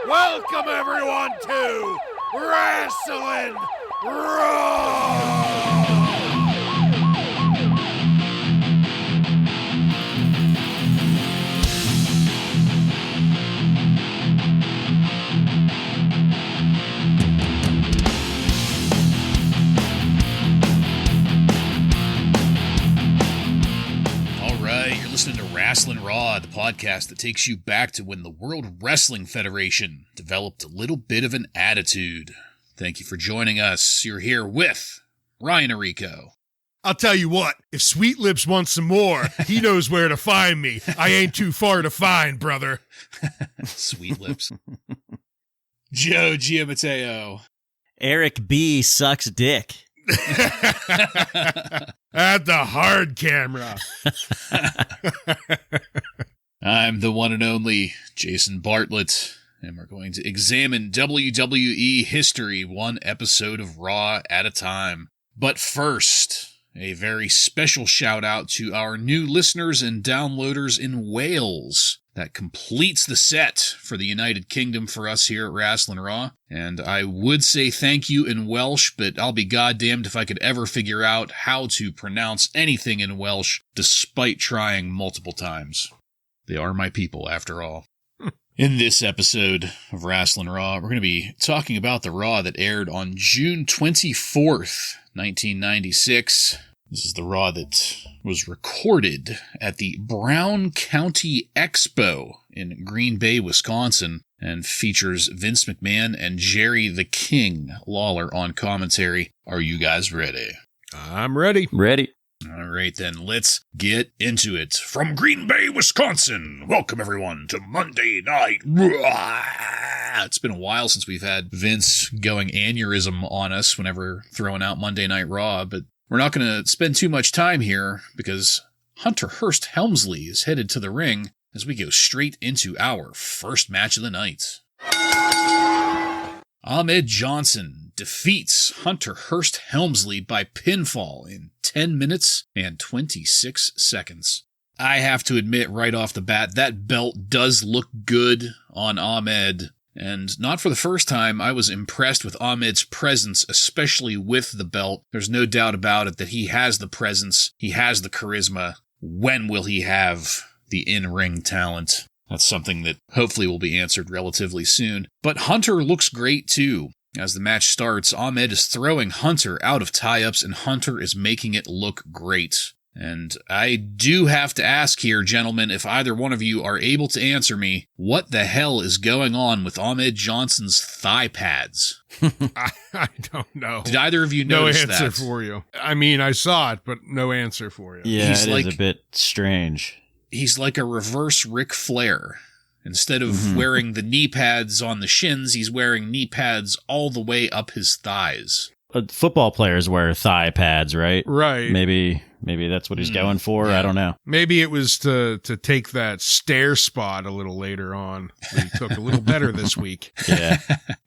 Welcome everyone to Wrasslin Raw! You're listening to Wrasslin Raw, the podcast that takes you back to when the World Wrestling Federation developed a little bit of an attitude. Thank you for joining us. You're here with Ryan Arico. I'll tell you what, if Sweet Lips wants some more, he knows where to find me. I ain't too far to find, brother. Sweet Lips. Joe Giammatteo. Eric B. sucks dick. At the hard camera. I'm the one and only Jason Bartlett, and we're going to examine WWE history one episode of Raw at a time. But first, a very special shout out to our new listeners and downloaders in Wales. That completes the set for the United Kingdom for us here at Wrasslin Raw. And I would say thank you in Welsh, but I'll be goddamned if I could ever figure out how to pronounce anything in Welsh, despite trying multiple times. They are my people, after all. In this episode of Wrasslin Raw, we're going to be talking about the Raw that aired on June 24th, 1996. This is the Raw that was recorded at the Brown County Expo in Green Bay, Wisconsin, and features Vince McMahon and Jerry the King Lawler on commentary. Are you guys ready? I'm ready. Ready. All right, then, let's get into it. From Green Bay, Wisconsin, welcome everyone to Monday Night Raw. It's been a while since we've had Vince going aneurysm on us whenever throwing out Monday Night Raw, but we're not going to spend too much time here because Hunter Hearst Helmsley is headed to the ring as we go straight into our first match of the night. Ahmed Johnson defeats Hunter Hearst Helmsley by pinfall in 10 minutes and 26 seconds. I have to admit right off the bat, that belt does look good on Ahmed. And not for the first time, I was impressed with Ahmed's presence, especially with the belt. There's no doubt about it that he has the presence, he has the charisma. When will he have the in-ring talent? That's something that hopefully will be answered relatively soon. But Hunter looks great too. As the match starts, Ahmed is throwing Hunter out of tie-ups, and Hunter is making it look great. And I do have to ask here, gentlemen, if either one of you are able to answer me, what the hell is going on with Ahmed Johnson's thigh pads? I don't know. Did either of you notice that? No answer for you. I mean, I saw it, but no answer for you. Yeah, it is a bit strange. He's like a reverse Ric Flair. Instead of wearing the knee pads on the shins, he's wearing knee pads all the way up his thighs. Football players wear thigh pads, right? Right. Maybe that's what he's going for. Yeah. I don't know. Maybe it was to take that stare spot a little later on. He took a little better this week. Yeah.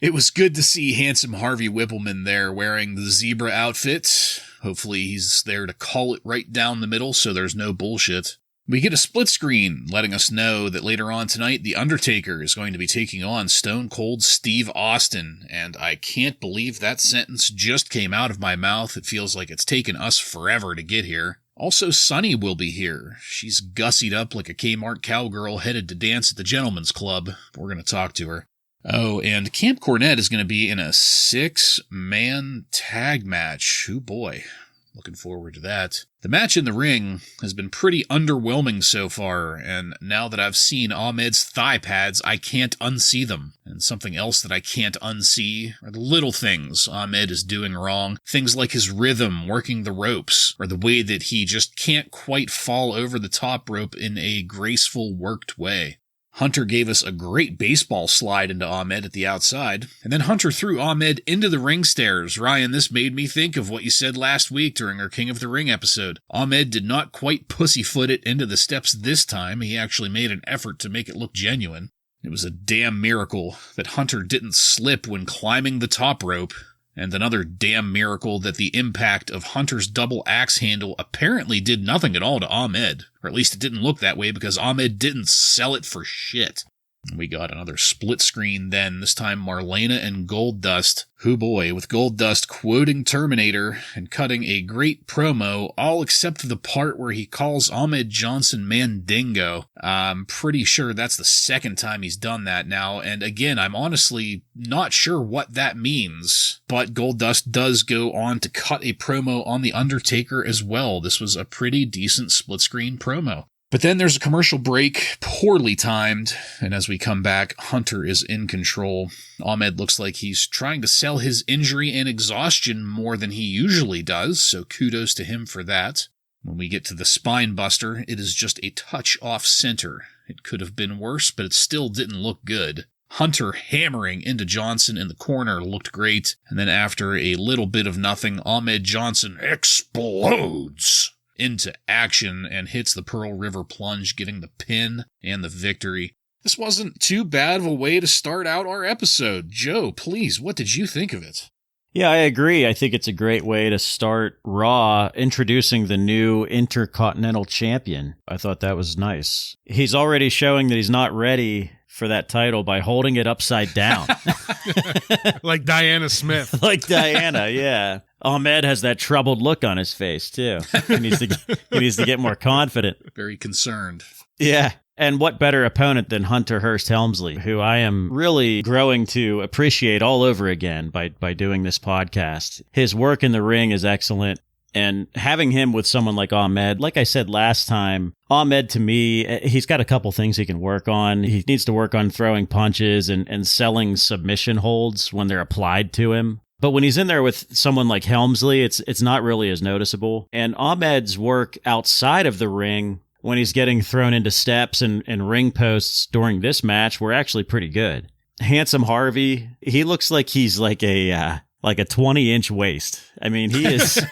It was good to see handsome Harvey Whippleman there wearing the zebra outfit. Hopefully he's there to call it right down the middle so there's no bullshit. We get a split screen letting us know that later on tonight, The Undertaker is going to be taking on Stone Cold Steve Austin, and I can't believe that sentence just came out of my mouth. It feels like it's taken us forever to get here. Also, Sunny will be here. She's gussied up like a Kmart cowgirl headed to dance at the Gentleman's Club. We're going to talk to her. Oh, and Camp Cornette is going to be in a 6-man tag match. Oh boy. Looking forward to that. The match in the ring has been pretty underwhelming so far, and now that I've seen Ahmed's thigh pads, I can't unsee them. And something else that I can't unsee are the little things Ahmed is doing wrong. Things like his rhythm, working the ropes, or the way that he just can't quite fall over the top rope in a graceful, worked way. Hunter gave us a great baseball slide into Ahmed at the outside, and then Hunter threw Ahmed into the ring stairs. Ryan, this made me think of what you said last week during our King of the Ring episode. Ahmed did not quite pussyfoot it into the steps this time. He actually made an effort to make it look genuine. It was a damn miracle that Hunter didn't slip when climbing the top rope. And another damn miracle that the impact of Hunter's double axe handle apparently did nothing at all to Ahmed. Or at least it didn't look that way because Ahmed didn't sell it for shit. We got another split screen then, this time Marlena and Goldust. Hoo boy, with Goldust quoting Terminator and cutting a great promo, all except for the part where he calls Ahmed Johnson Mandingo. I'm pretty sure that's the second time he's done that now, and again, I'm honestly not sure what that means. But Goldust does go on to cut a promo on The Undertaker as well. This was a pretty decent split screen promo. But then there's a commercial break, poorly timed, and as we come back, Hunter is in control. Ahmed looks like he's trying to sell his injury and exhaustion more than he usually does, so kudos to him for that. When we get to the spine buster, it is just a touch off center. It could have been worse, but it still didn't look good. Hunter hammering into Johnson in the corner looked great, and then after a little bit of nothing, Ahmed Johnson explodes into action and hits the Pearl River Plunge, getting the pin and the victory. This wasn't too bad of a way to start out our episode. Joe, please, what did you think of it? Yeah, I agree. I think it's a great way to start Raw, introducing the new Intercontinental Champion. I thought that was nice. He's already showing that he's not ready for that title by holding it upside down. Like Diana Smith. Like Diana, yeah. Ahmed has that troubled look on his face, too. He needs to get more confident. Very concerned. Yeah. And what better opponent than Hunter Hearst Helmsley, who I am really growing to appreciate all over again by doing this podcast. His work in the ring is excellent. And having him with someone like Ahmed, like I said last time, Ahmed, to me, he's got a couple things he can work on. He needs to work on throwing punches and selling submission holds when they're applied to him. But when he's in there with someone like Helmsley, it's not really as noticeable. And Ahmed's work outside of the ring, when he's getting thrown into steps and ring posts during this match, were actually pretty good. Handsome Harvey, he looks like he's like a 20-inch waist. I mean, he is...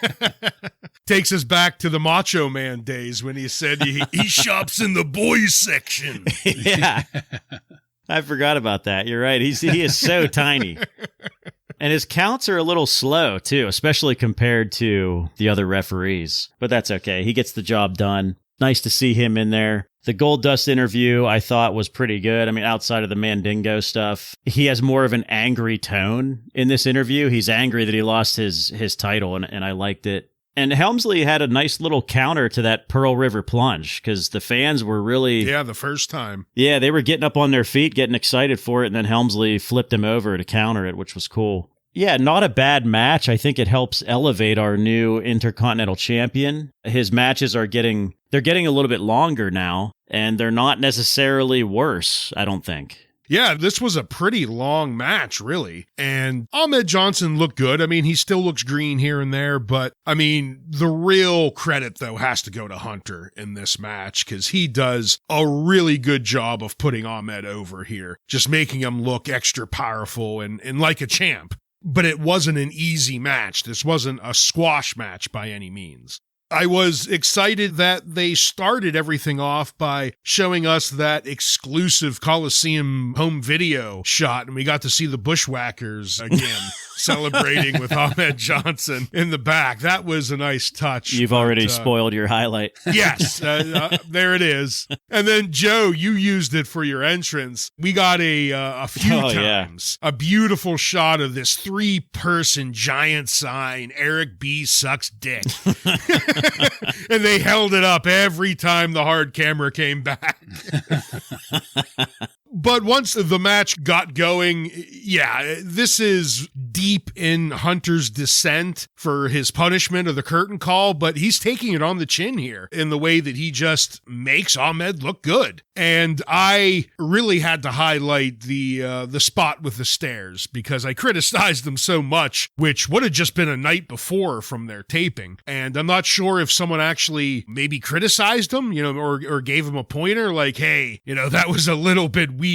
Takes us back to the Macho Man days when he said he shops in the boys section. Yeah. I forgot about that. You're right. He is so tiny. And his counts are a little slow, too, especially compared to the other referees. But that's okay. He gets the job done. Nice to see him in there. The Goldust interview, I thought, was pretty good. I mean, outside of the Mandingo stuff, he has more of an angry tone in this interview. He's angry that he lost his title, and I liked it. And Helmsley had a nice little counter to that Pearl River Plunge, because the fans were really... Yeah, the first time. Yeah, they were getting up on their feet, getting excited for it, and then Helmsley flipped him over to counter it, which was cool. Yeah, not a bad match. I think it helps elevate our new Intercontinental Champion. His matches they're getting a little bit longer now, and they're not necessarily worse, I don't think. Yeah, this was a pretty long match, really. And Ahmed Johnson looked good. I mean, he still looks green here and there, but I mean, the real credit, though, has to go to Hunter in this match, because he does a really good job of putting Ahmed over here, just making him look extra powerful and like a champ. But it wasn't an easy match. This wasn't a squash match by any means. I was excited that they started everything off by showing us that exclusive Coliseum home video shot, and we got to see the Bushwhackers again celebrating with Ahmed Johnson in the back. That was a nice touch. You've already spoiled your highlight. Yes, there it is. And then, Joe, you used it for your entrance. We got a few times a beautiful shot of this 3-person giant sign, Eric B. sucks dick. And they held it up every time the hard camera came back. But once the match got going, yeah, this is deep in Hunter's descent for his punishment of the curtain call, but he's taking it on the chin here in the way that he just makes Ahmed look good. And I really had to highlight the spot with the stairs, because I criticized them so much, which would have just been a night before from their taping. And I'm not sure if someone actually maybe criticized him, or gave him a pointer like, hey, that was a little bit weak.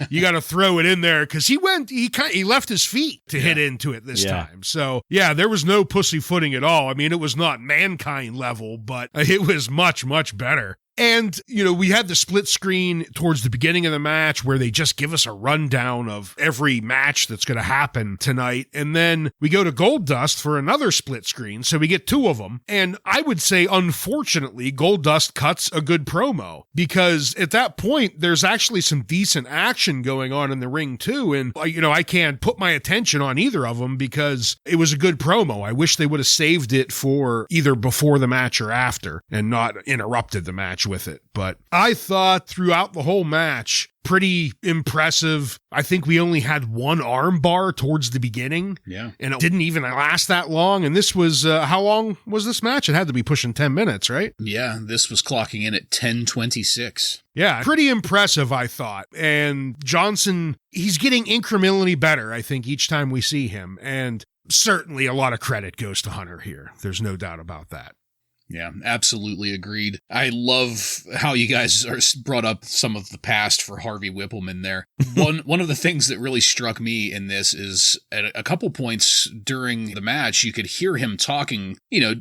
You got to throw it in there, because he left his feet to hit into it this time. So yeah, there was no pussyfooting at all. I mean, it was not Mankind level, but it was much, much better. And, we had the split screen towards the beginning of the match where they just give us a rundown of every match that's going to happen tonight. And then we go to Goldust for another split screen. So we get two of them. And I would say, unfortunately, Goldust cuts a good promo because at that point, there's actually some decent action going on in the ring too. And, I can't put my attention on either of them because it was a good promo. I wish they would have saved it for either before the match or after and not interrupted the match with it. But I thought throughout the whole match, pretty impressive. I think we only had one arm bar towards the beginning. Yeah. And it didn't even last that long. And this was, how long was this match? It had to be pushing 10 minutes, right? Yeah, this was clocking in at 10:26. Yeah, pretty impressive, I thought. And Johnson, he's getting incrementally better, I think, each time we see him. And certainly a lot of credit goes to Hunter here. There's no doubt about that. Yeah, absolutely agreed. I love how you guys brought up some of the past for Harvey Whippleman there. One of the things that really struck me in this is at a couple points during the match, you could hear him talking,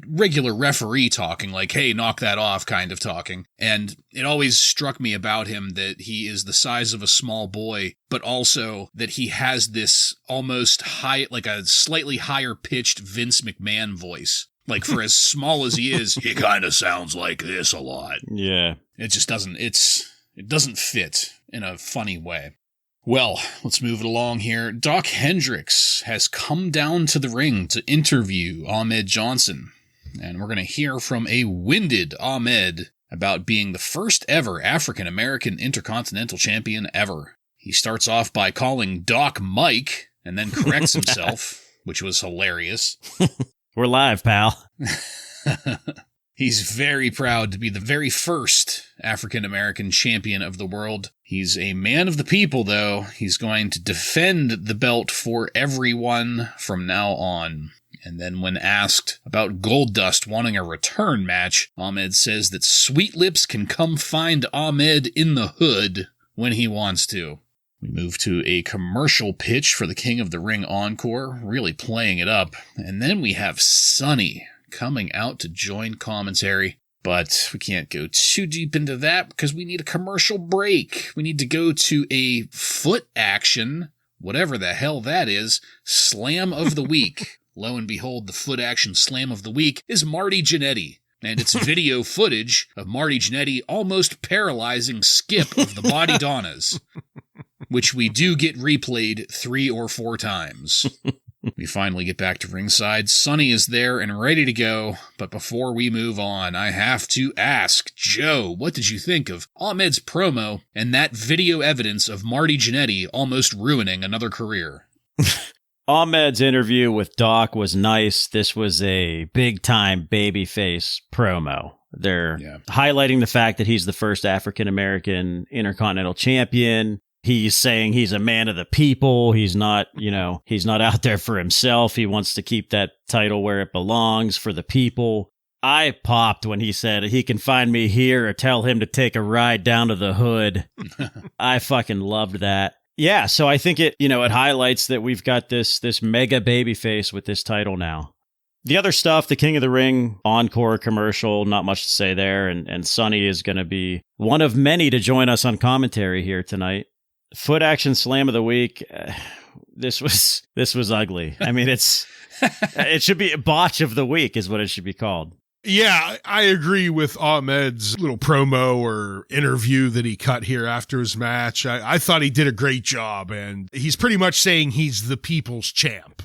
regular referee talking, like, hey, knock that off kind of talking. And it always struck me about him that he is the size of a small boy, but also that he has this almost high, like a slightly higher pitched Vince McMahon voice. Like, for as small as he is, he kind of sounds like this a lot. Yeah. It just doesn't, it doesn't fit in a funny way. Well, let's move it along here. Doc Hendricks has come down to the ring to interview Ahmed Johnson. And we're going to hear from a winded Ahmed about being the first ever African-American Intercontinental Champion ever. He starts off by calling Doc Mike and then corrects himself, which was hilarious. We're live, pal. He's very proud to be the very first African-American champion of the world. He's a man of the people, though. He's going to defend the belt for everyone from now on. And then when asked about Goldust wanting a return match, Ahmed says that Sweet Lips can come find Ahmed in the hood when he wants to. We move to a commercial pitch for the King of the Ring encore, really playing it up. And then we have Sonny coming out to join commentary. But we can't go too deep into that because we need a commercial break. We need to go to a foot action, whatever the hell that is, slam of the week. Lo and behold, the foot action slam of the week is Marty Jannetty. And it's video footage of Marty Jannetty almost paralyzing Skip of the Body Donnas, which we do get replayed 3 or 4 times. We finally get back to ringside. Sonny is there and ready to go, but before we move on, I have to ask, Joe, what did you think of Ahmed's promo and that video evidence of Marty Jannetty almost ruining another career? Ahmed's interview with Doc was nice. This was a big-time babyface promo. They're highlighting the fact that he's the first African-American Intercontinental Champion. He's saying he's a man of the people. He's not, he's not out there for himself. He wants to keep that title where it belongs for the people. I popped when he said he can find me here or tell him to take a ride down to the hood. I fucking loved that. Yeah, so I think it highlights that we've got this mega babyface with this title now. The other stuff, the King of the Ring encore commercial, not much to say there. And Sonny is going to be one of many to join us on commentary here tonight. Foot action slam of the week. This was ugly. I mean, it should be a botch of the week is what it should be called. Yeah, I agree with Ahmed's little promo or interview that he cut here after his match. I thought he did a great job, and he's pretty much saying he's the people's champ.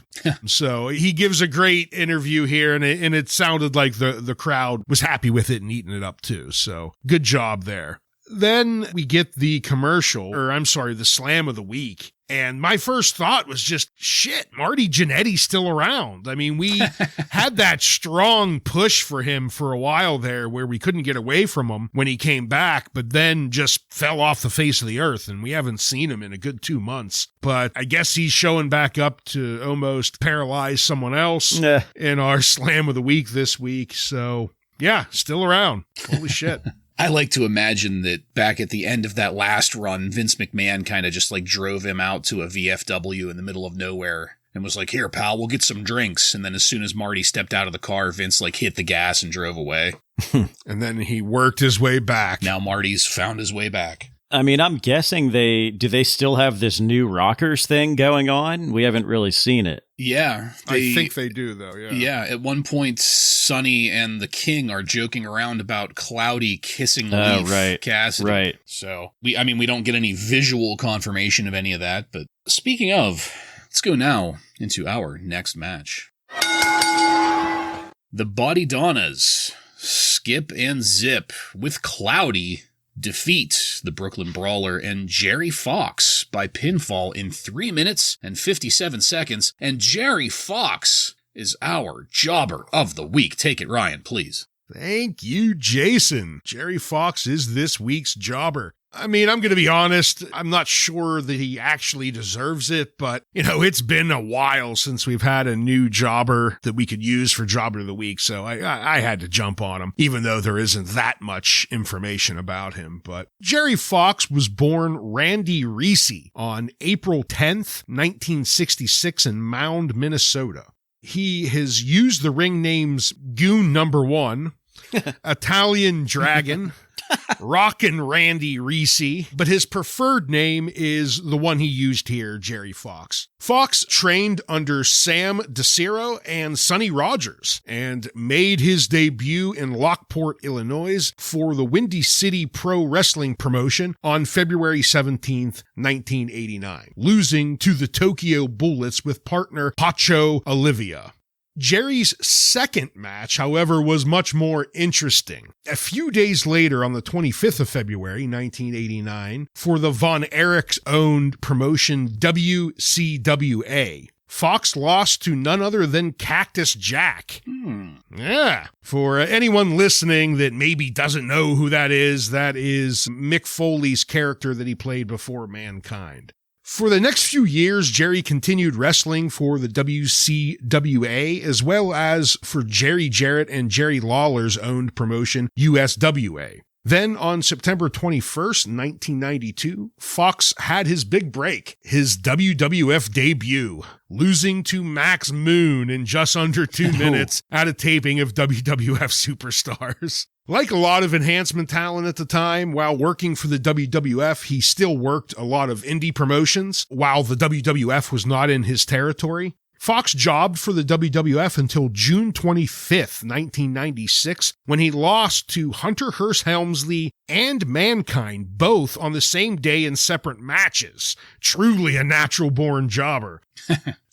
So he gives a great interview here, and it sounded like the crowd was happy with it and eating it up too. So good job there. Then we get the the slam of the week. And my first thought was just, shit, Marty Jannetty's still around. I mean, we had that strong push for him for a while there where we couldn't get away from him when he came back, but then just fell off the face of the earth, and we haven't seen him in a good 2 months. But I guess he's showing back up to almost paralyze someone else in our slam of the week this week. So, yeah, still around. Holy shit. I like to imagine that back at the end of that last run, Vince McMahon kind of just like drove him out to a VFW in the middle of nowhere and was like, here, pal, we'll get some drinks. And then as soon as Marty stepped out of the car, Vince like hit the gas and drove away. And then he worked his way back. Now Marty's found his way back. I mean, I'm guessing do they still have this new Rockers thing going on? We haven't really seen it. Yeah. I think they do, though, yeah. Yeah, at one point, Sonny and the King are joking around about Cloudy kissing Leaf Cassidy. Right. So, we don't get any visual confirmation of any of that, but speaking of, let's go now into our next match. The Body Donnas, Skip and Zip, with Cloudy, defeat the Brooklyn Brawler and Jerry Fox by pinfall in 3 minutes and 57 seconds. And Jerry Fox is our jobber of the week. Take it, Ryan, please. Thank you, Jason. Jerry Fox is this week's jobber. I mean, I'm going to be honest, I'm not sure that he actually deserves it, but, it's been a while since we've had a new jobber that we could use for Jobber of the Week, so I had to jump on him, even though there isn't that much information about him. But Jerry Fox was born Randy Reese on April 10th, 1966 in Mound, Minnesota. He has used the ring names Goon Number 1, Italian Dragon, Rockin' Randy Reese, but his preferred name is the one he used here, Jerry Fox. Fox trained under Sam DeCiro and Sonny Rogers and made his debut in Lockport, Illinois for the Windy City Pro Wrestling promotion on February 17th, 1989, losing to the Tokyo Bullets with partner Pacho Olivia. Jerry's second match, however, was much more interesting. A few days later, on the 25th of February, 1989, for the Von Erichs-owned promotion WCWA, Fox lost to none other than Cactus Jack. Yeah. For anyone listening that maybe doesn't know who that is Mick Foley's character that he played before Mankind. For the next few years, Jerry continued wrestling for the WCWA as well as for Jerry Jarrett and Jerry Lawler's owned promotion, USWA. Then on September 21st, 1992, Fox had his big break, his WWF debut, losing to Max Moon in just under 2 minutes at a taping of WWF Superstars. Like a lot of enhancement talent at the time, while working for the WWF, he still worked a lot of indie promotions while the WWF was not in his territory. Fox jobbed for the WWF until June 25th, 1996, when he lost to Hunter Hearst Helmsley and Mankind, both on the same day in separate matches. Truly a natural-born jobber.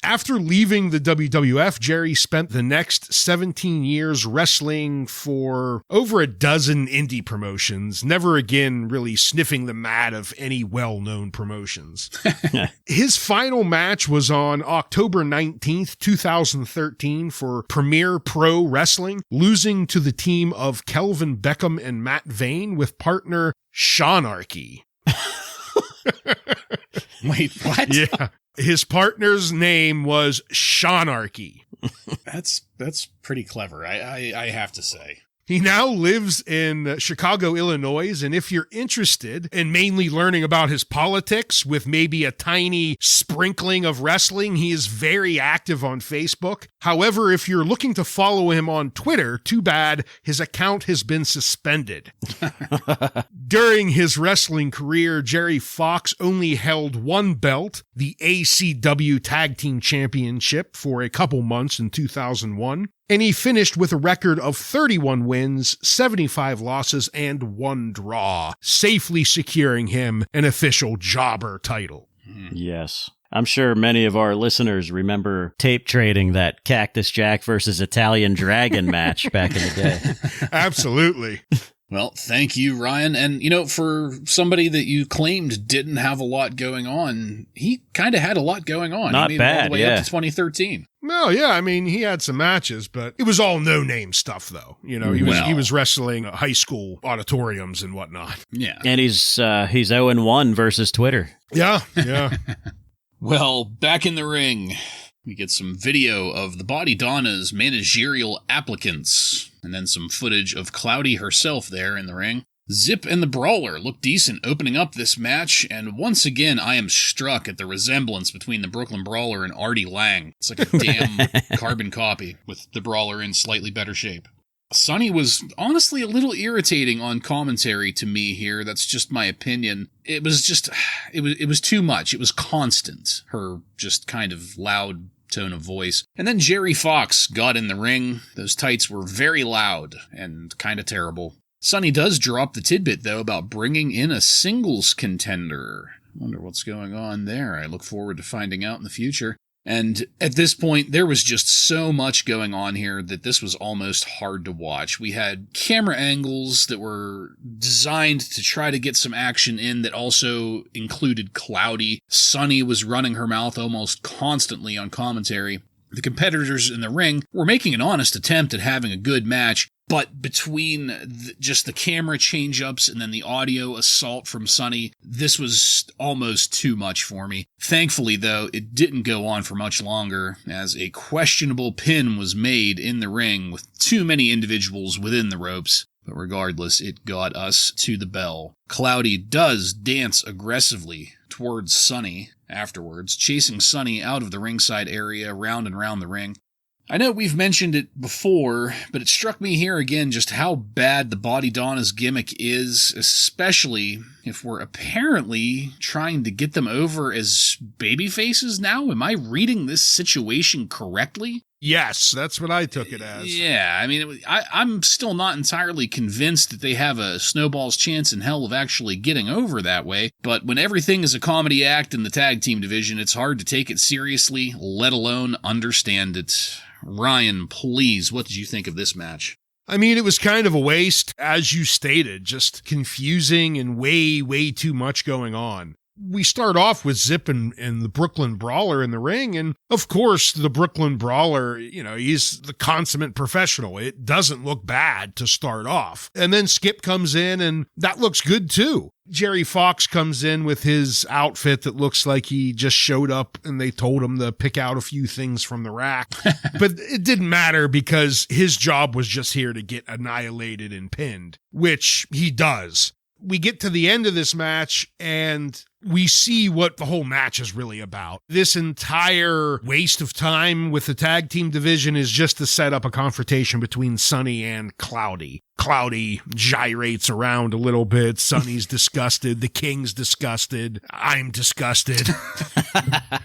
After leaving the WWF, Jerry spent the next 17 years wrestling for over a dozen indie promotions, never again really sniffing the mat of any well-known promotions. His final match was on October 19th, 2013 for Premier Pro Wrestling, losing to the team of Kelvin Beckham and Matt Vane with partner Shawnarchy. Wait, what? Yeah. His partner's name was Shawnarchy. That's pretty clever, I have to say. He now lives in Chicago, Illinois, and if you're interested in mainly learning about his politics with maybe a tiny sprinkling of wrestling, he is very active on Facebook. However, if you're looking to follow him on Twitter, too bad, his account has been suspended. During his wrestling career, Jerry Fox only held one belt, the ACW Tag Team Championship, for a couple months in 2001. And he finished with a record of 31 wins, 75 losses, and 1 draw, safely securing him an official jobber title. Yes. I'm sure many of our listeners remember tape trading that Cactus Jack versus Italian Dragon match back in the day. Absolutely. Well, thank you, Ryan. And, for somebody that you claimed didn't have a lot going on, he kind of had a lot going on. Not he made bad, it all the way up to 2013. Well, yeah, I mean, he had some matches, but it was all no-name stuff, though. He was wrestling high school auditoriums and whatnot. Yeah. And he's 0-1 versus Twitter. Yeah. Well, back in the ring, we get some video of the Body Donna's managerial applicants, and then some footage of Cloudy herself there in the ring. Zip and the Brawler look decent opening up this match, and once again I am struck at the resemblance between the Brooklyn Brawler and Artie Lang. It's like a damn carbon copy, with the Brawler in slightly better shape. Sunny was honestly a little irritating on commentary to me here. That's just my opinion. It was too much. It was constant. Her just kind of loud tone of voice. And then Jerry Fox got in the ring. Those tights were very loud and kind of terrible. Sunny does drop the tidbit, though, about bringing in a singles contender. I wonder what's going on there. I look forward to finding out in the future. And at this point, there was just so much going on here that this was almost hard to watch. We had camera angles that were designed to try to get some action in that also included Cloudy. Sunny was running her mouth almost constantly on commentary. The competitors in the ring were making an honest attempt at having a good match, but between just the camera change-ups and then the audio assault from Sunny, this was almost too much for me. Thankfully, though, it didn't go on for much longer, as a questionable pin was made in the ring with too many individuals within the ropes. But regardless, it got us to the bell. Cloudy does dance aggressively towards Sunny afterwards, chasing Sunny out of the ringside area, round and round the ring. I know we've mentioned it before, but it struck me here again just how bad the Body Donna's gimmick is, especially if we're apparently trying to get them over as babyfaces now. Am I reading this situation correctly? Yes, that's what I took it as. Yeah, I mean, I'm still not entirely convinced that they have a snowball's chance in hell of actually getting over that way, but when everything is a comedy act in the tag team division, it's hard to take it seriously, let alone understand it. Ryan, please, what did you think of this match? I mean, it was kind of a waste, as you stated, just confusing and way too much going on. We start off with Zip and the Brooklyn Brawler in the ring, and of course, the Brooklyn Brawler, he's the consummate professional. It doesn't look bad to start off. And then Skip comes in, and that looks good too. Jerry Fox comes in with his outfit that looks like he just showed up and they told him to pick out a few things from the rack. But it didn't matter because his job was just here to get annihilated and pinned, which he does. We get to the end of this match and we see what the whole match is really about. This entire waste of time with the tag team division is just to set up a confrontation between Sunny and Cloudy. Cloudy gyrates around a little bit. Sunny's disgusted. The King's disgusted. I'm disgusted.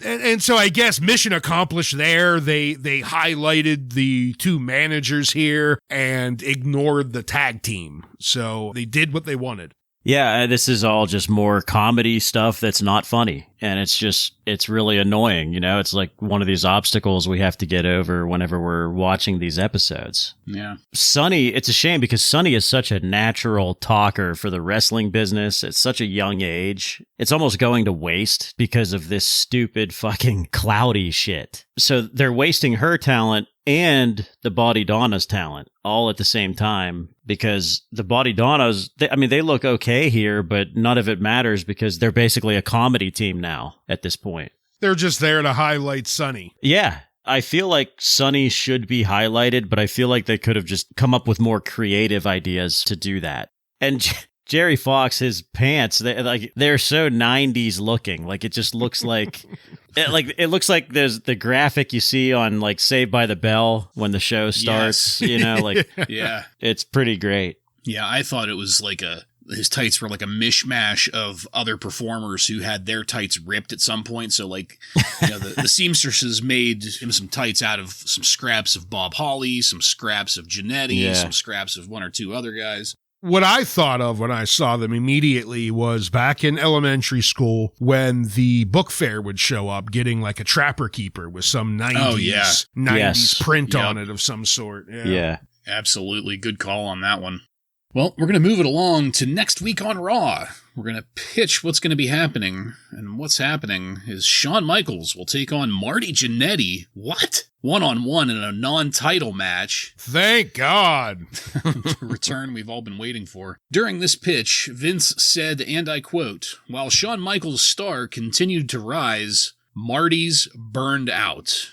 and so I guess mission accomplished there. They highlighted the two managers here and ignored the tag team. So they did what they wanted. Yeah, this is all just more comedy stuff that's not funny. And it's really annoying. It's like one of these obstacles we have to get over whenever we're watching these episodes. Yeah. Sunny, it's a shame because Sunny is such a natural talker for the wrestling business at such a young age. It's almost going to waste because of this stupid fucking Cloudy shit. So they're wasting her talent and the Body Donna's talent all at the same time because the Body Donnas, they look okay here, but none of it matters because they're basically a comedy team now at this point. They're just there to highlight Sunny. Yeah. I feel like Sunny should be highlighted, but I feel like they could have just come up with more creative ideas to do that. And Jerry Fox, his pants, they're so 90s looking. Like it just looks like it looks like there's the graphic you see on like Saved by the Bell when the show starts, Yes. Yeah. It's pretty great. Yeah, I thought it was like his tights were like a mishmash of other performers who had their tights ripped at some point. So like, the seamstresses made him some tights out of some scraps of Bob Holly, some scraps of Jannetty, some scraps of one or two other guys. What I thought of when I saw them immediately was back in elementary school when the book fair would show up getting like a Trapper Keeper with some 90s print on it of some sort. Yeah. Absolutely. Good call on that one. Well, we're going to move it along to next week on Raw. We're going to pitch what's going to be happening. And what's happening is Shawn Michaels will take on Marty Jannetty. What? One-on-one in a non-title match. Thank God. The return we've all been waiting for. During this pitch, Vince said, and I quote, "While Shawn Michaels' star continued to rise, Marty's burned out."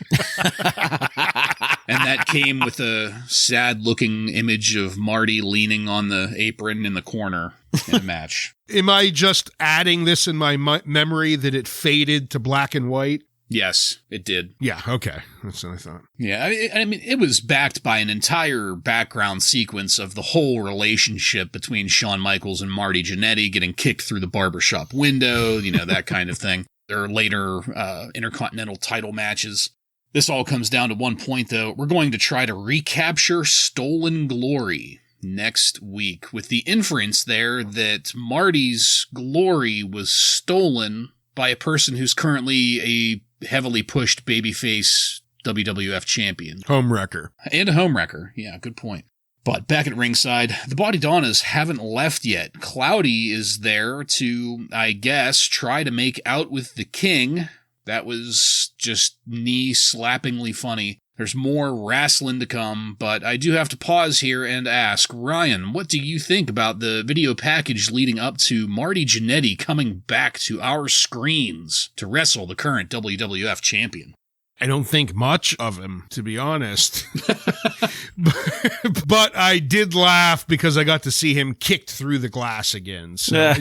And that came with a sad-looking image of Marty leaning on the apron in the corner in a match. Am I just adding this in my memory that it faded to black and white? Yes, it did. Yeah, okay. That's what I thought. Yeah, I mean, it was backed by an entire background sequence of the whole relationship between Shawn Michaels and Marty Jannetty getting kicked through the barbershop window, that kind of thing. There are later Intercontinental title matches. This all comes down to one point, though. We're going to try to recapture stolen glory next week, with the inference there that Marty's glory was stolen by a person who's currently a heavily pushed babyface WWF champion. Homewrecker. And a homewrecker. Yeah, good point. But back at ringside, the Body Donnas haven't left yet. Cloudy is there to, I guess, try to make out with the King. That was just knee-slappingly funny. There's more Wrasslin to come, but I do have to pause here and ask, Ryan, what do you think about the video package leading up to Marty Jannetty coming back to our screens to wrestle the current WWF champion? I don't think much of him, to be honest. But I did laugh because I got to see him kicked through the glass again. So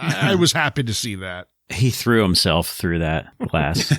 I was happy to see that. He threw himself through that glass.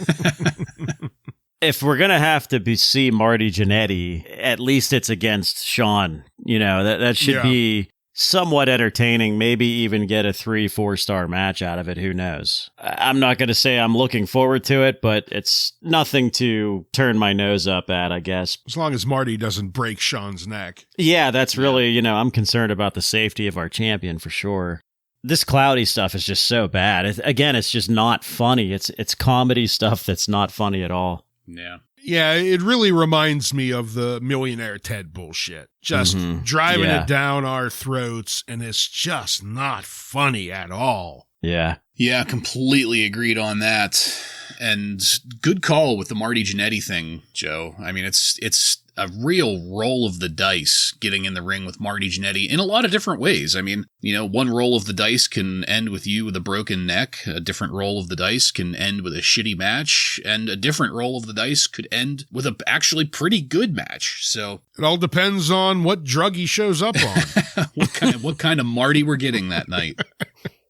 If we're going to have to see Marty Jannetty, at least it's against Shawn. That should be somewhat entertaining, maybe even get a 3-4 star match out of it. Who knows? I'm not going to say I'm looking forward to it, but it's nothing to turn my nose up at, I guess. As long as Marty doesn't break Shawn's neck. Yeah, that's really, I'm concerned about the safety of our champion for sure. This Cloudy stuff is just so bad. It's just not funny. It's comedy stuff that's not funny at all. Yeah. Yeah, it really reminds me of the Millionaire Ted bullshit. Just driving it down our throats, and it's just not funny at all. Yeah. Yeah, completely agreed on that. And good call with the Marty Jannetty thing, Joe. I mean, it's a real roll of the dice getting in the ring with Marty Jannetty in a lot of different ways. I mean, one roll of the dice can end with you with a broken neck. A different roll of the dice can end with a shitty match. And a different roll of the dice could end with a actually pretty good match. So it all depends on what drug he shows up on. what kind of Marty we're getting that night.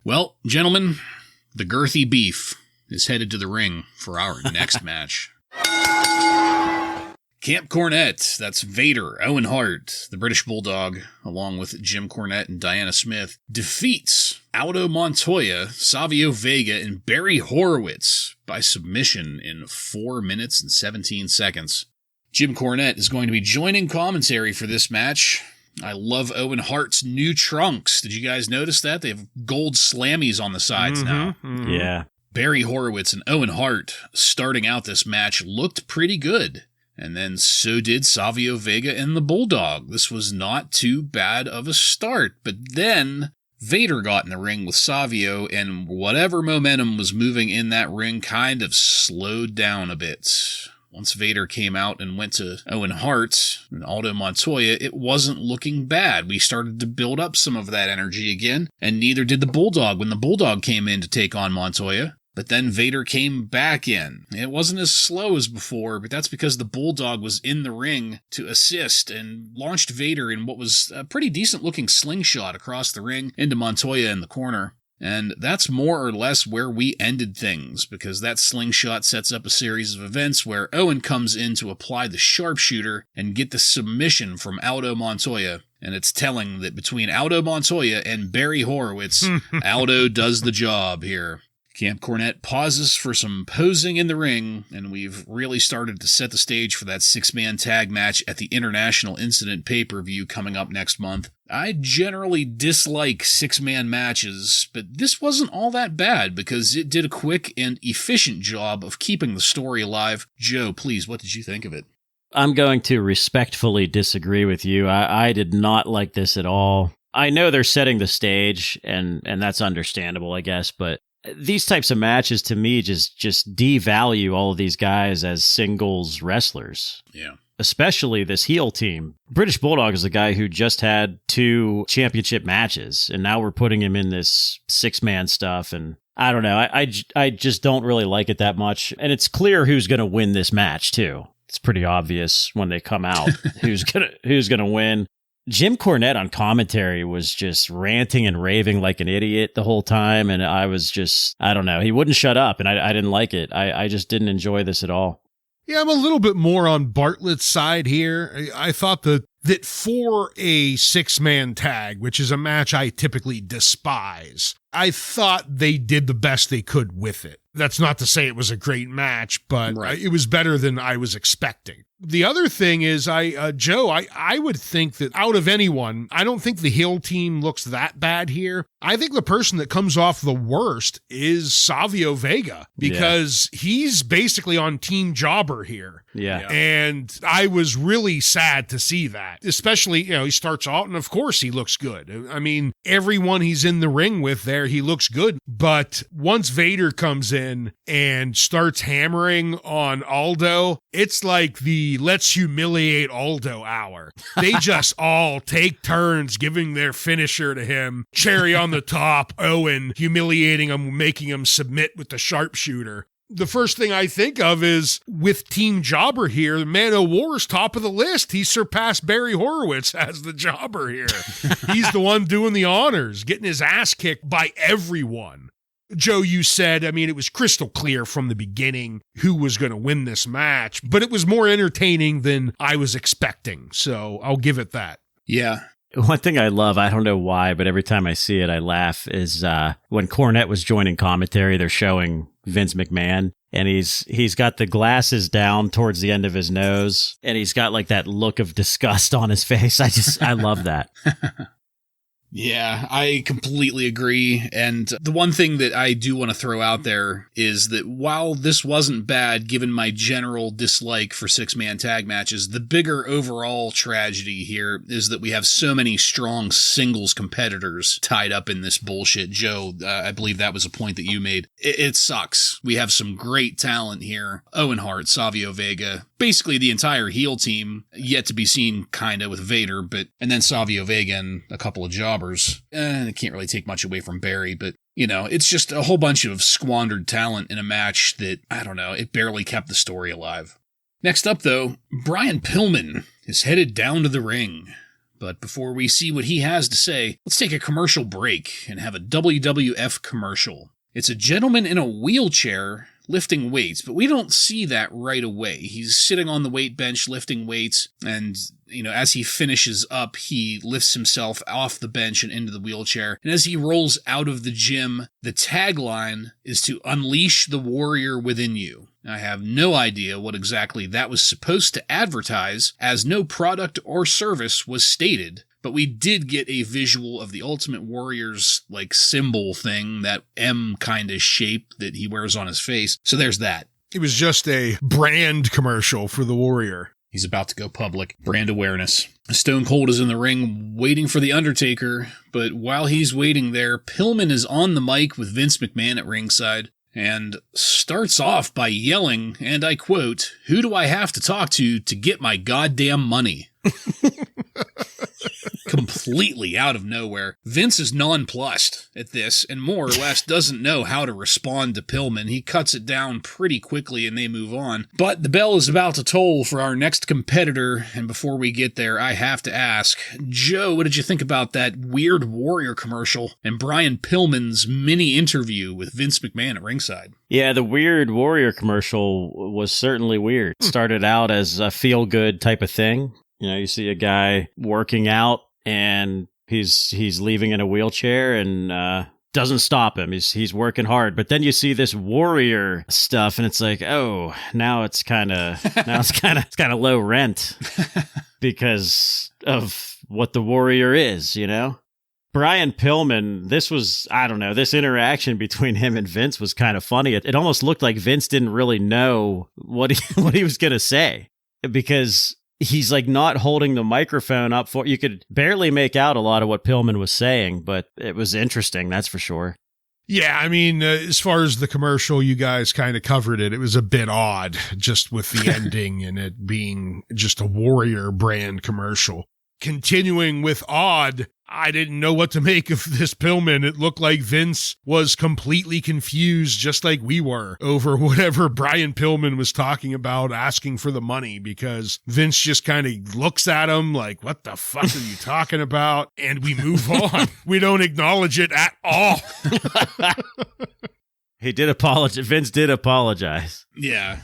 Well, gentlemen, the girthy beef is headed to the ring for our next match. Camp Cornette, that's Vader, Owen Hart, the British Bulldog, along with Jim Cornette and Diana Smith, defeats Aldo Montoya, Savio Vega, and Barry Horowitz by submission in 4 minutes and 17 seconds. Jim Cornette is going to be joining commentary for this match. I love Owen Hart's new trunks. Did you guys notice that? They have gold slammies on the sides now. Mm-hmm. Yeah. Barry Horowitz and Owen Hart starting out this match looked pretty good. And then so did Savio Vega and the Bulldog. This was not too bad of a start. But then Vader got in the ring with Savio, and whatever momentum was moving in that ring kind of slowed down a bit. Once Vader came out and went to Owen Hart and Aldo Montoya, it wasn't looking bad. We started to build up some of that energy again, and neither did the Bulldog when the Bulldog came in to take on Montoya. But then Vader came back in. It wasn't as slow as before, but that's because the Bulldog was in the ring to assist and launched Vader in what was a pretty decent-looking slingshot across the ring into Montoya in the corner. And that's more or less where we ended things, because that slingshot sets up a series of events where Owen comes in to apply the sharpshooter and get the submission from Aldo Montoya. And it's telling that between Aldo Montoya and Barry Horowitz, Aldo does the job here. Camp Cornette pauses for some posing in the ring, and we've really started to set the stage for that 6-man tag match at the International Incident pay-per-view coming up next month. I generally dislike 6-man matches, but this wasn't all that bad because it did a quick and efficient job of keeping the story alive. Joe, please, what did you think of it? I'm going to respectfully disagree with you. I did not like this at all. I know they're setting the stage, and that's understandable, I guess, but these types of matches, to me, just devalue all of these guys as singles wrestlers. Yeah. Especially this heel team. British Bulldog is a guy who just had 2 championship matches, and now we're putting him in this 6-man stuff, and I don't know. I just don't really like it that much. And it's clear who's going to win this match, too. it's pretty obvious when they come out who's gonna win. Jim Cornette on commentary was just ranting and raving like an idiot the whole time, and I was just, I don't know, he wouldn't shut up, and I didn't like it. I just didn't enjoy this at all. Yeah, I'm a little bit more on Bartlett's side here. I thought that for a six-man tag, which is a match I typically despise, I thought they did the best they could with it. That's not to say it was a great match, but It was better than I was expecting. The other thing is, Joe, I would think that out of anyone, I don't think the heel team looks that bad here. I think the person that comes off the worst is Savio Vega, because he's basically on Team Jobber here. Yeah. And I was really sad to see that, especially, he starts out and of course he looks good. I mean, everyone he's in the ring with there, he looks good. But once Vader comes in and starts hammering on Aldo, it's like the let's humiliate Aldo hour. They just all take turns giving their finisher to him. Cherry on the top, Owen humiliating him, making him submit with the sharpshooter. The first thing I think of is with Team Jobber here, Man O' War's top of the list. He surpassed Barry Horowitz as the Jobber here. He's the one doing the honors, getting his ass kicked by everyone. Joe, you said, it was crystal clear from the beginning who was going to win this match, but it was more entertaining than I was expecting, so I'll give it that. Yeah. One thing I love, I don't know why, but every time I see it, I laugh, is when Cornette was joining commentary, they're showing Vince McMahon, and he's got the glasses down towards the end of his nose, and he's got like that look of disgust on his face. I love that. Yeah, I completely agree. And the one thing that I do want to throw out there is that while this wasn't bad, given my general dislike for six-man tag matches, the bigger overall tragedy here is that we have so many strong singles competitors tied up in this bullshit. Joe, I believe that was a point that you made. It sucks. We have some great talent here. Owen Hart, Savio Vega, basically the entire heel team, yet to be seen kinda with Vader, and then Savio Vega and a couple of jobbers. I can't really take much away from Barry, but, it's just a whole bunch of squandered talent in a match that, I don't know, it barely kept the story alive. Next up, though, Brian Pillman is headed down to the ring. But before we see what he has to say, let's take a commercial break and have a WWF commercial. It's a gentleman in a wheelchair lifting weights, but we don't see that right away. He's sitting on the weight bench lifting weights, and, as he finishes up, he lifts himself off the bench and into the wheelchair. And as he rolls out of the gym, the tagline is to unleash the warrior within you. I have no idea what exactly that was supposed to advertise, as no product or service was stated. But we did get a visual of the Ultimate Warrior's, symbol thing, that M kind of shape that he wears on his face. So there's that. It was just a brand commercial for the Warrior. He's about to go public. Brand awareness. Stone Cold is in the ring waiting for The Undertaker, but while he's waiting there, Pillman is on the mic with Vince McMahon at ringside and starts off by yelling, and I quote, "Who do I have to talk to get my goddamn money?" Completely out of nowhere. Vince is nonplussed at this and more or less doesn't know how to respond to Pillman. He cuts it down pretty quickly and they move on. But the bell is about to toll for our next competitor, and before we get there, I have to ask, Joe, what did you think about that weird Warrior commercial and Brian Pillman's mini interview with Vince McMahon at ringside? Yeah, the weird Warrior commercial was certainly weird. It started out as a feel-good type of thing. You see a guy working out and he's leaving in a wheelchair and doesn't stop him. He's working hard. But then you see this Warrior stuff and it's like, oh, now it's kind of low rent because of what the Warrior is, Brian Pillman, this interaction between him and Vince was kind of funny. It almost looked like Vince didn't really know what he was going to say, because he's not holding the microphone up for, you could barely make out a lot of what Pillman was saying, but it was interesting, that's for sure. Yeah, as far as the commercial, you guys kind of covered it. It was a bit odd, just with the ending and it being just a Warrior brand commercial. Continuing with odd, I didn't know what to make of this Pillman. It looked like Vince was completely confused, just like we were, over whatever Brian Pillman was talking about, asking for the money, because Vince just kind of looks at him like, what the fuck are you talking about? And we move on. We don't acknowledge it at all. He did apologize. Vince did apologize. Yeah.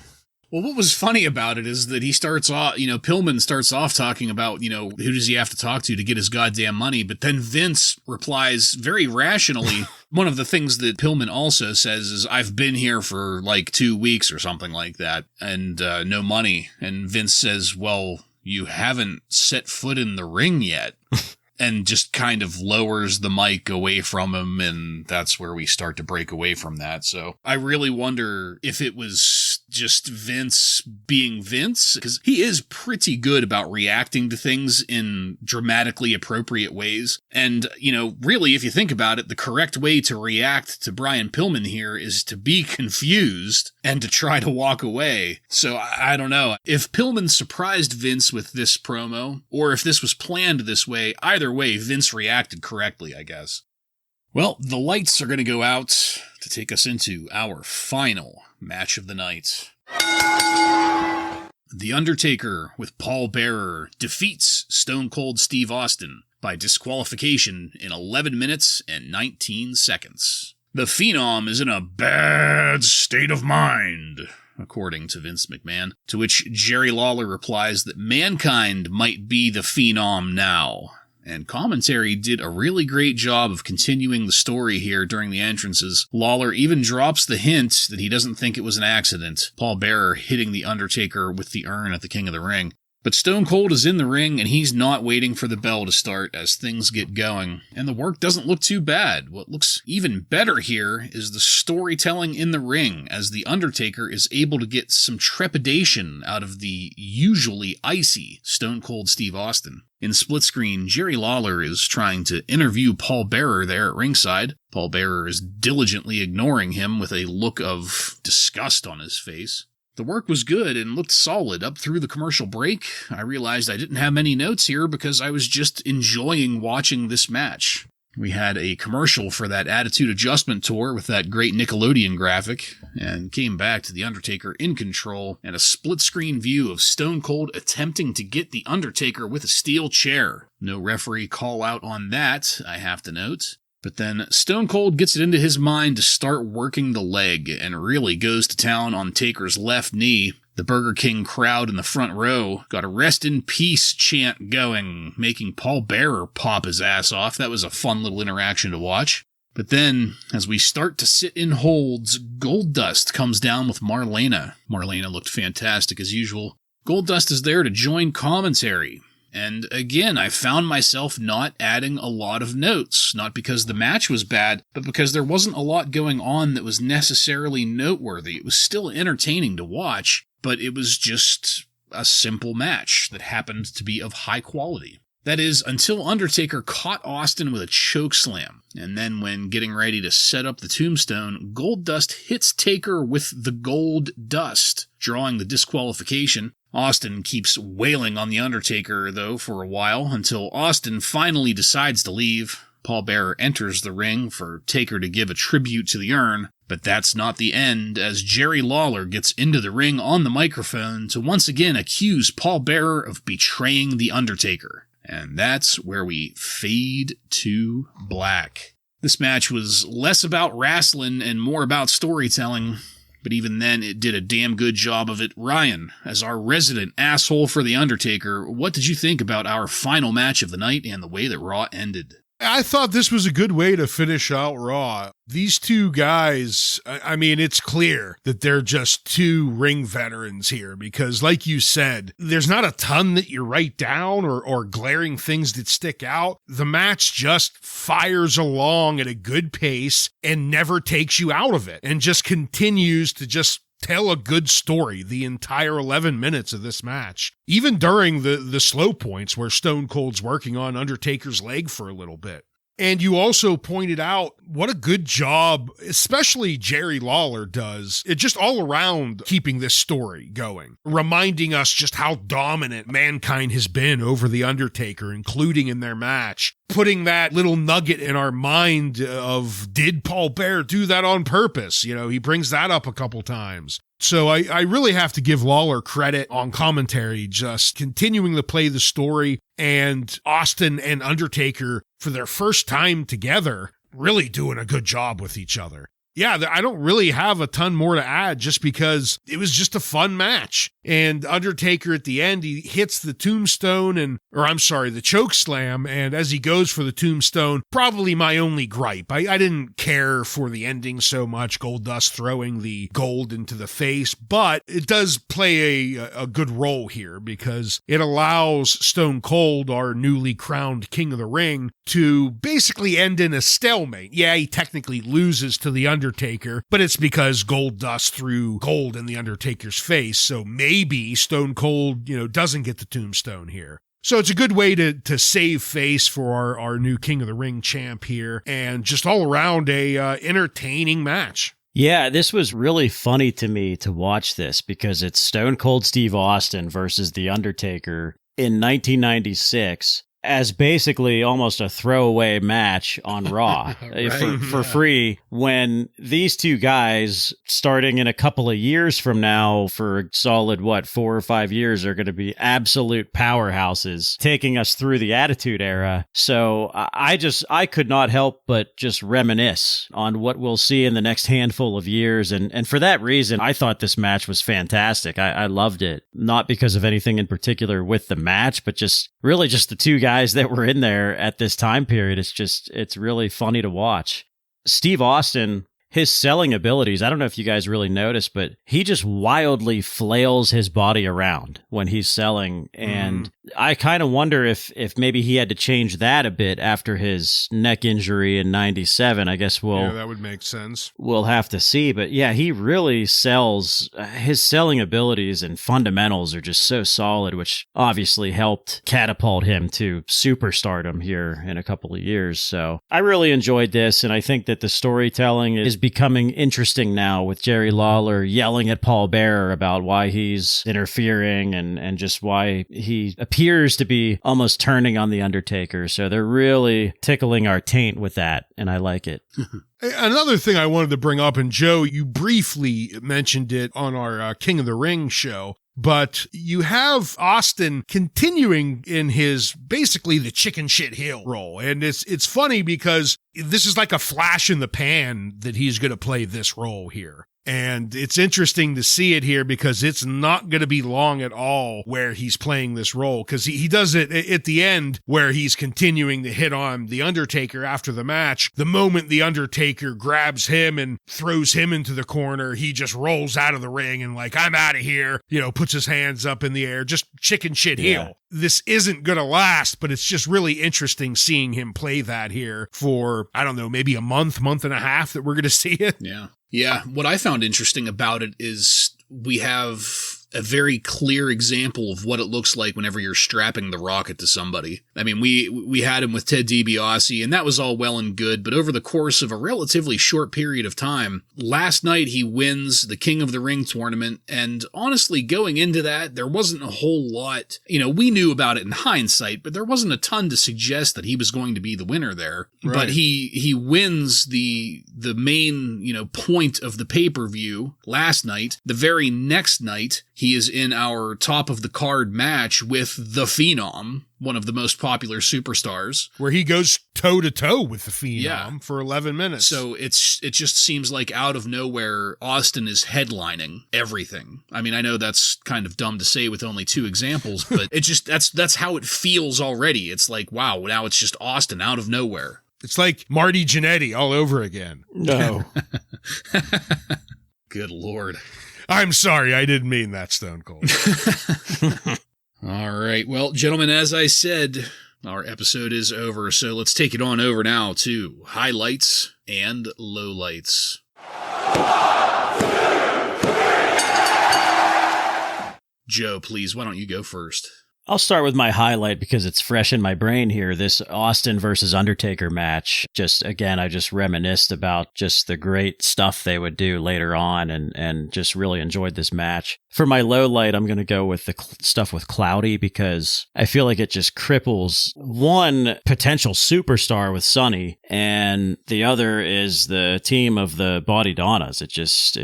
Well, what was funny about it is that he starts off, Pillman starts off talking about, who does he have to talk to get his goddamn money? But then Vince replies very rationally. One of the things that Pillman also says is, I've been here for like 2 weeks or something like that, and no money. And Vince says, well, you haven't set foot in the ring yet. And just kind of lowers the mic away from him, and that's where we start to break away from that. So I really wonder if it was just Vince being Vince, because he is pretty good about reacting to things in dramatically appropriate ways. And, really, if you think about it, the correct way to react to Brian Pillman here is to be confused and to try to walk away. So I don't know. If Pillman surprised Vince with this promo, or if this was planned this way, either way, Vince reacted correctly, I guess. Well, the lights are going to go out to take us into our final match of the night. The Undertaker, with Paul Bearer, defeats Stone Cold Steve Austin by disqualification in 11 minutes and 19 seconds. The Phenom is in a bad state of mind, according to Vince McMahon, to which Jerry Lawler replies that Mankind might be the Phenom now. And commentary did a really great job of continuing the story here during the entrances. Lawler even drops the hint that he doesn't think it was an accident, Paul Bearer hitting The Undertaker with the urn at the King of the Ring. But Stone Cold is in the ring, and he's not waiting for the bell to start as things get going. And the work doesn't look too bad. What looks even better here is the storytelling in the ring, as The Undertaker is able to get some trepidation out of the usually icy Stone Cold Steve Austin. In split screen, Jerry Lawler is trying to interview Paul Bearer there at ringside. Paul Bearer is diligently ignoring him with a look of disgust on his face. The work was good and looked solid up through the commercial break. I realized I didn't have many notes here because I was just enjoying watching this match. We had a commercial for that Attitude Adjustment tour with that great Nickelodeon graphic, and came back to The Undertaker in control, and a split-screen view of Stone Cold attempting to get The Undertaker with a steel chair. No referee call-out on that, I have to note. But then Stone Cold gets it into his mind to start working the leg, and really goes to town on Taker's left knee. The Burger King crowd in the front row got a rest in peace chant going, making Paul Bearer pop his ass off. That was a fun little interaction to watch. But then, as we start to sit in holds, Goldust comes down with Marlena. Marlena looked fantastic as usual. Goldust is there to join commentary. And again, I found myself not adding a lot of notes, not because the match was bad, but because there wasn't a lot going on that was necessarily noteworthy. It was still entertaining to watch, but it was just a simple match that happened to be of high quality. That is, until Undertaker caught Austin with a chokeslam, and then when getting ready to set up the tombstone, Goldust hits Taker with the gold dust, drawing the disqualification. Austin keeps wailing on The Undertaker, though, for a while, until Austin finally decides to leave. Paul Bearer enters the ring for Taker to give a tribute to the urn, but that's not the end, as Jerry Lawler gets into the ring on the microphone to once again accuse Paul Bearer of betraying The Undertaker. And that's where we fade to black. This match was less about wrestling and more about storytelling, but even then it did a damn good job of it. Ryan, as our resident asshole for The Undertaker, what did you think about our final match of the night and the way that Raw ended? I thought this was a good way to finish out Raw. These two guys, I mean, it's clear that they're just two ring veterans here because, like you said, there's not a ton that you write down or glaring things that stick out. The match just fires along at a good pace and never takes you out of it and just continues to just tell a good story the entire 11 minutes of this match. Even during the slow points where Stone Cold's working on Undertaker's leg for a little bit. And you also pointed out what a good job, especially Jerry Lawler does, it just all around keeping this story going, reminding us just how dominant Mankind has been over The Undertaker, including in their match. Putting that little nugget in our mind of, did Paul Bearer do that on purpose? You know, he brings that up a couple times. So I really have to give Lawler credit on commentary, just continuing to play the story, and Austin and Undertaker, for their first time together, really doing a good job with each other. Yeah, I don't really have a ton more to add, just because it was just a fun match. And Undertaker at the end, he hits the tombstone the choke slam. And as he goes for the tombstone, probably my only gripe. I didn't care for the ending so much, Goldust throwing the gold into the face, but it does play a good role here, because it allows Stone Cold, our newly crowned King of the Ring, to basically end in a stalemate. Yeah, he technically loses to the Undertaker, but it's because Goldust threw gold in the Undertaker's face. So maybe Stone Cold, doesn't get the tombstone here. So it's a good way to save face for our new King of the Ring champ here, and just all around a entertaining match. Yeah, this was really funny to me to watch this, because it's Stone Cold Steve Austin versus The Undertaker in 1996. As basically almost a throwaway match on Raw for free, when these two guys, starting in a couple of years from now, for a solid, 4 or 5 years, are going to be absolute powerhouses, taking us through the Attitude Era. So I could not help but just reminisce on what we'll see in the next handful of years. And for that reason, I thought this match was fantastic. I loved it, not because of anything in particular with the match, but just really just the two guys that were in there at this time period. It's really funny to watch. Steve Austin, his selling abilities, I don't know if you guys really noticed, but he just wildly flails his body around when he's selling. And I kind of wonder if maybe he had to change that a bit after his neck injury in 97. I guess that would make sense. We'll have to see. But yeah, he really sells. His selling abilities and fundamentals are just so solid, which obviously helped catapult him to superstardom here in a couple of years. So I really enjoyed this, and I think that the storytelling is becoming interesting now, with Jerry Lawler yelling at Paul Bearer about why he's interfering and just why he appears to be almost turning on The Undertaker. So they're really tickling our taint with that, and I like it. Another thing I wanted to bring up, and Joe, you briefly mentioned it on our King of the Ring show, but you have Austin continuing in his basically the chicken shit heel role. And it's funny because this is like a flash in the pan that he's going to play this role here. And it's interesting to see it here, because it's not going to be long at all where he's playing this role, because he does it at the end where he's continuing to hit on The Undertaker after the match. The moment The Undertaker grabs him and throws him into the corner, he just rolls out of the ring and I'm out of here, puts his hands up in the air, just chicken shit heel. This isn't going to last, but it's just really interesting seeing him play that here for, I don't know, maybe a month and a half that we're going to see it. Yeah, what I found interesting about it is we have a very clear example of what it looks like whenever you're strapping the rocket to somebody. I mean, we had him with Ted DiBiase, and that was all well and good, but over the course of a relatively short period of time, last night he wins the King of the Ring tournament, and honestly, going into that, there wasn't a whole lot, we knew about it in hindsight, but there wasn't a ton to suggest that he was going to be the winner there. Right. But he wins the main, point of the pay-per-view last night. The very next night, he is in our top of the card match with The Phenom, one of the most popular superstars, where he goes toe to toe with The Phenom for 11 minutes. So it just seems like out of nowhere, Austin is headlining everything. I mean, I know that's kind of dumb to say with only 2 examples, but it just, that's how it feels already. It's like, wow, now it's just Austin out of nowhere. It's like Marty Jannetty all over again. No. Good Lord. I'm sorry, I didn't mean that, Stone Cold. All right. Well, gentlemen, as I said, our episode is over, so let's take it on over now to highlights and lowlights. Joe, please, why don't you go first? I'll start with my highlight because it's fresh in my brain here. This Austin versus Undertaker match. Just, again, I just reminisced about just the great stuff they would do later on and just really enjoyed this match. For my low light, I'm going to go with the stuff with Cloudy because I feel like it just cripples one potential superstar with Sonny, and the other is the team of the Body Donnas. It just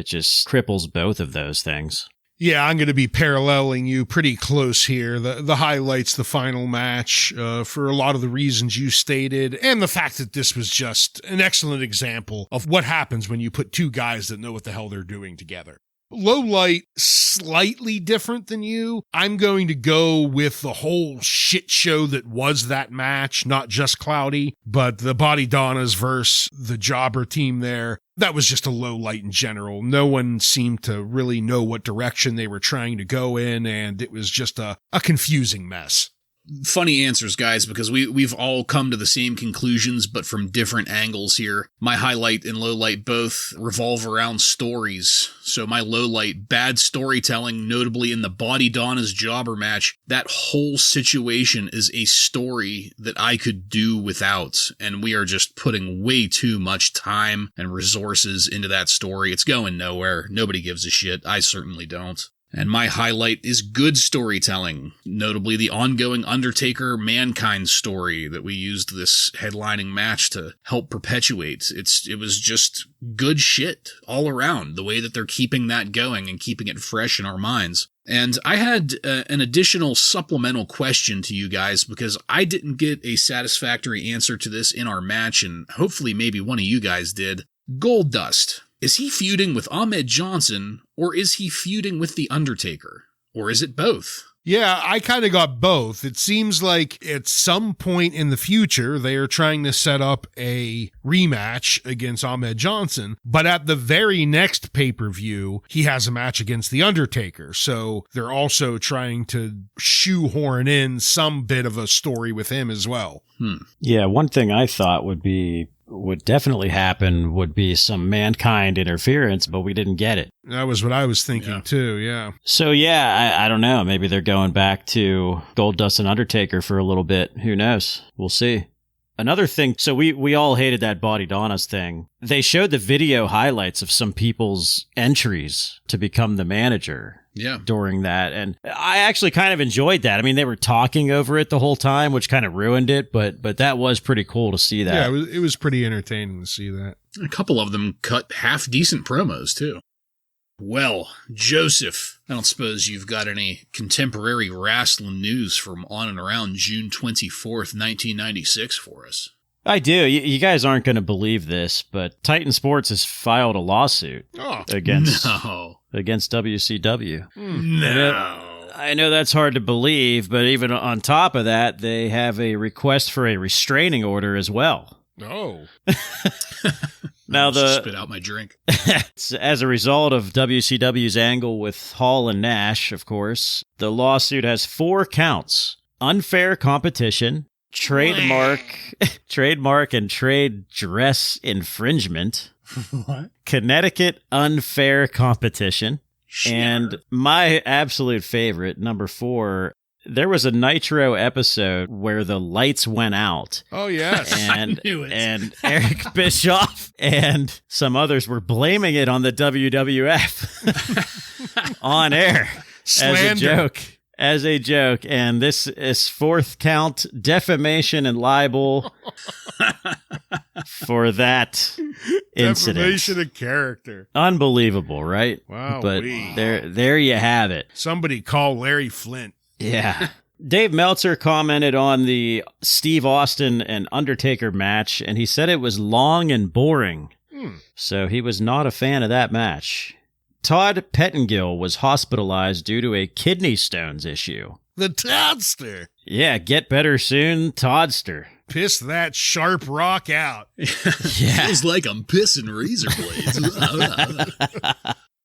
cripples both of those things. Yeah, I'm going to be paralleling you pretty close here. The highlights, the final match, for a lot of the reasons you stated, and the fact that this was just an excellent example of what happens when you put two guys that know what the hell they're doing together. Low light, slightly different than you. I'm going to go with the whole shit show that was that match, not just Cloudy, but the Body Donnas versus the Jobber team there. That was just a low light in general. No one seemed to really know what direction they were trying to go in, and it was just a confusing mess. Funny answers, guys, because we've all come to the same conclusions, but from different angles here. My highlight and low light both revolve around stories. So my low light, bad storytelling, notably in the Body Donna's Jobber match. That whole situation is a story that I could do without, and we are just putting way too much time and resources into that story. It's going nowhere. Nobody gives a shit. I certainly don't. And my highlight is good storytelling, notably the ongoing Undertaker-Mankind story that we used this headlining match to help perpetuate. It was just good shit all around, the way that they're keeping that going and keeping it fresh in our minds. And I had an additional supplemental question to you guys because I didn't get a satisfactory answer to this in our match, and hopefully maybe one of you guys did. Goldust. Is he feuding with Ahmed Johnson, or is he feuding with The Undertaker? Or is it both? Yeah, I kind of got both. It seems like at some point in the future, they are trying to set up a rematch against Ahmed Johnson, but at the very next pay-per-view, he has a match against The Undertaker. So they're also trying to shoehorn in some bit of a story with him as well. Yeah, one thing I thought would definitely happen would be some Mankind interference, but we didn't get it. That was what I was thinking too, yeah. So yeah, I don't know. Maybe they're going back to Goldust and Undertaker for a little bit. Who knows? We'll see. Another thing, so we all hated that Body Donnas thing. They showed the video highlights of some people's entries to become the manager. Yeah. During that. And I actually kind of enjoyed that. I mean, they were talking over it the whole time, which kind of ruined it, but that was pretty cool to see that. Yeah, it was pretty entertaining to see that. A couple of them cut half-decent promos, too. Well, Joseph, I don't suppose you've got any contemporary wrestling news from on and around June 24th, 1996 for us? I do. You guys aren't going to believe this, but Titan Sports has filed a lawsuit against WCW. No. I know that's hard to believe, but even on top of that, they have a request for a restraining order as well. Oh. Now spit out my drink. As a result of WCW's angle with Hall and Nash, of course, the lawsuit has 4 counts: unfair competition, trademark and trade dress infringement, What? Connecticut unfair competition, and my absolute favorite, number 4, there was a Nitro episode where the lights went out. Oh, yes. And, I knew it. and Eric Bischoff and some others were blaming it on the WWF on air Slander. as a joke. And this is 4th count defamation and libel for that incident. Defamation of character. Unbelievable, right? Wow. But there you have it. Somebody call Larry Flint. Yeah. Dave Meltzer commented on the Steve Austin and Undertaker match, and he said it was long and boring. So he was not a fan of that match. Todd Pettingzoo was hospitalized due to a kidney stones issue. The Toddster. Yeah, get better soon, Toddster. Piss that sharp rock out. Yeah. Feels like I'm pissing razor blades.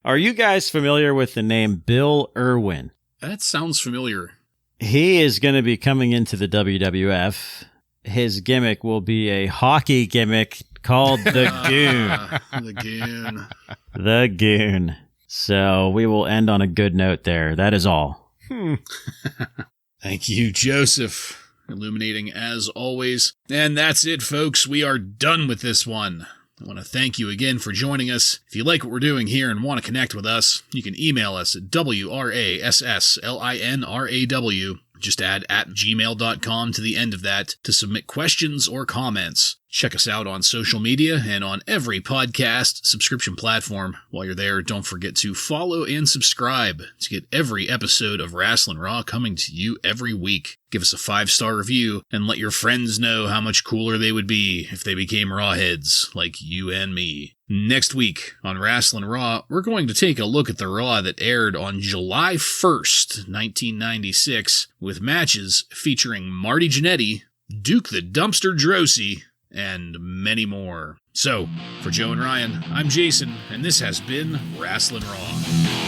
Are you guys familiar with the name Bill Irwin? That sounds familiar. He is going to be coming into the WWF. His gimmick will be a hockey gimmick called the Goon. The Goon. The Goon. So we will end on a good note there. That is all. Thank you, Joseph. Illuminating as always. And that's it, folks. We are done with this one. I want to thank you again for joining us. If you like what we're doing here and want to connect with us, you can email us at WRASSLINRAW. Just add @gmail.com to the end of that to submit questions or comments. Check us out on social media and on every podcast subscription platform. While you're there, don't forget to follow and subscribe to get every episode of Wrasslin Raw coming to you every week. Give us a 5-star review and let your friends know how much cooler they would be if they became Rawheads like you and me. Next week on Wrasslin Raw, we're going to take a look at the Raw that aired on July 1st, 1996, with matches featuring Marty Jannetty, Duke the Dumpster Droese, and many more. So, for Joe and Ryan, I'm Jason, and this has been Wrasslin Raw.